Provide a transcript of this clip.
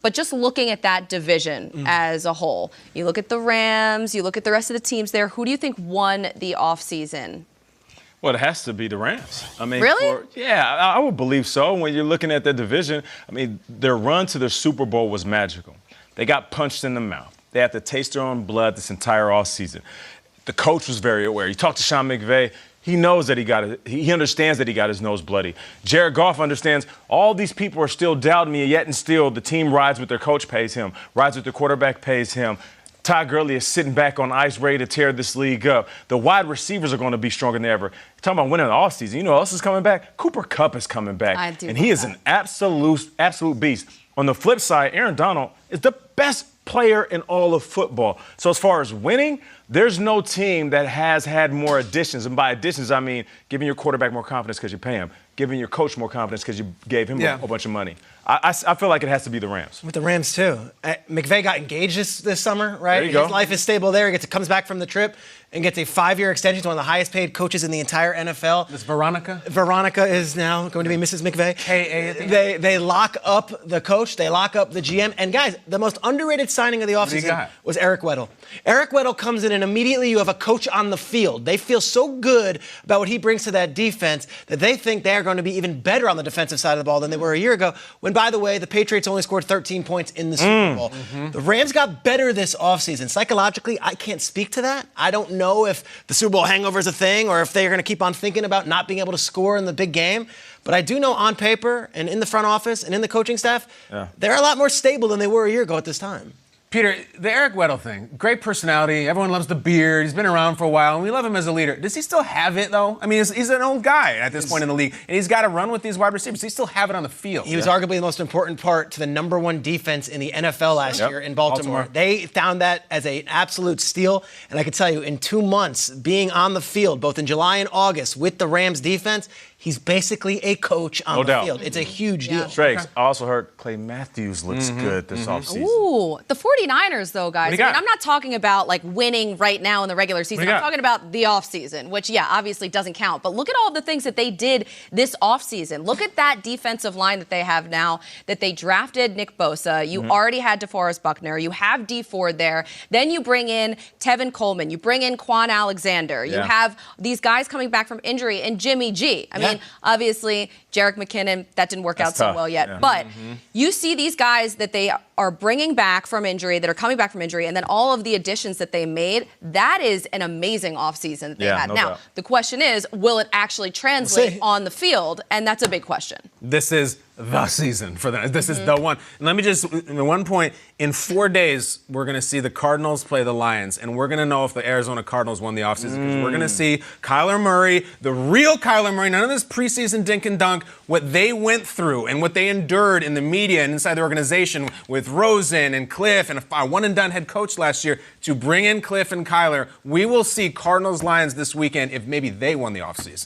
But just looking at that division as a whole, you look at the Rams, you look at the rest of the teams there, who do you think won the offseason? Well, it has to be the Rams. I mean, really? I would believe so. When you're looking at the division, I mean, their run to the Super Bowl was magical. They got punched in the mouth. They had to taste their own blood this entire offseason. The coach was very aware. You talk to Sean McVay. He knows that he understands that he got his nose bloody. Jared Goff understands all these people are still doubting me, yet and still the team rides with their coach, pays him, rides with their quarterback, pays him. Todd Gurley is sitting back on ice ready to tear this league up. The wide receivers are going to be stronger than ever. Talking about winning the offseason, you know who else is coming back? Cooper Kupp is coming back. And he is an absolute beast. On the flip side, Aaron Donald is the best player in all of football. So as far as winning, there's no team that has had more additions. And by additions, I mean giving your quarterback more confidence because you pay him, giving your coach more confidence because you gave him a bunch of money. I feel like it has to be the Rams. With the Rams, too. McVay got engaged this summer, right? There you go. His life is stable there. He comes back from the trip and gets a 5-year extension to one of the highest paid coaches in the entire NFL. This Veronica? Veronica is now going to be Mrs. McVay. K.A. They lock up the coach. They lock up the GM. And, guys, the most underrated signing of the offseason was Eric Weddle. Eric Weddle comes in, and immediately you have a coach on the field. They feel so good about what he brings to that defense that they think they are going to be even better on the defensive side of the ball than they were a year ago, when, by the way, the Patriots only scored 13 points in the Super Bowl. The Rams got better this offseason. Psychologically, I can't speak to that. I don't know if the Super Bowl hangover is a thing or if they're going to keep on thinking about not being able to score in the big game. But I do know on paper and in the front office and in the coaching staff, they're a lot more stable than they were a year ago at this time. Peter, the Eric Weddle thing, great personality. Everyone loves the beard. He's been around for a while, and we love him as a leader. Does he still have it, though? I mean, he's an old guy at this point in the league, and he's got to run with these wide receivers. Does he still have it on the field? He was arguably the most important part to the #1 defense in the NFL last year in Baltimore. They found that as an absolute steal, and I can tell you, in 2 months, being on the field, both in July and August, with the Rams defense, he's basically a coach on the field. It's a huge deal. Strakes, I also heard Clay Matthews looks good this offseason. Ooh, the 49ers, though, guys. I mean, I'm not talking about, like, winning right now in the regular season. I'm talking about the offseason, which, obviously doesn't count. But look at all the things that they did this offseason. Look at that defensive line that they have now, that they drafted Nick Bosa. You already had DeForest Buckner. You have Dee Ford there. Then you bring in Tevin Coleman. You bring in Quan Alexander. You have these guys coming back from injury and Jimmy G. I mean, obviously, Jerick McKinnon, that didn't work out so well yet. But you see these guys that they are bringing back from injury, that are coming back from injury, and then all of the additions that they made, that is an amazing offseason that they had. Now, the question is, will it actually translate on the field? And that's a big question. This is the season for them. This is the one. And let me just, at one point, in 4 days, we're going to see the Cardinals play the Lions, and we're going to know if the Arizona Cardinals won the offseason, because we're going to see Kyler Murray, the real Kyler Murray, none of this preseason dink and dunk, what they went through and what they endured in the media and inside the organization with Rosen and Cliff and a one-and-done head coach last year to bring in Cliff and Kyler. We will see Cardinals-Lions this weekend if maybe they won the offseason.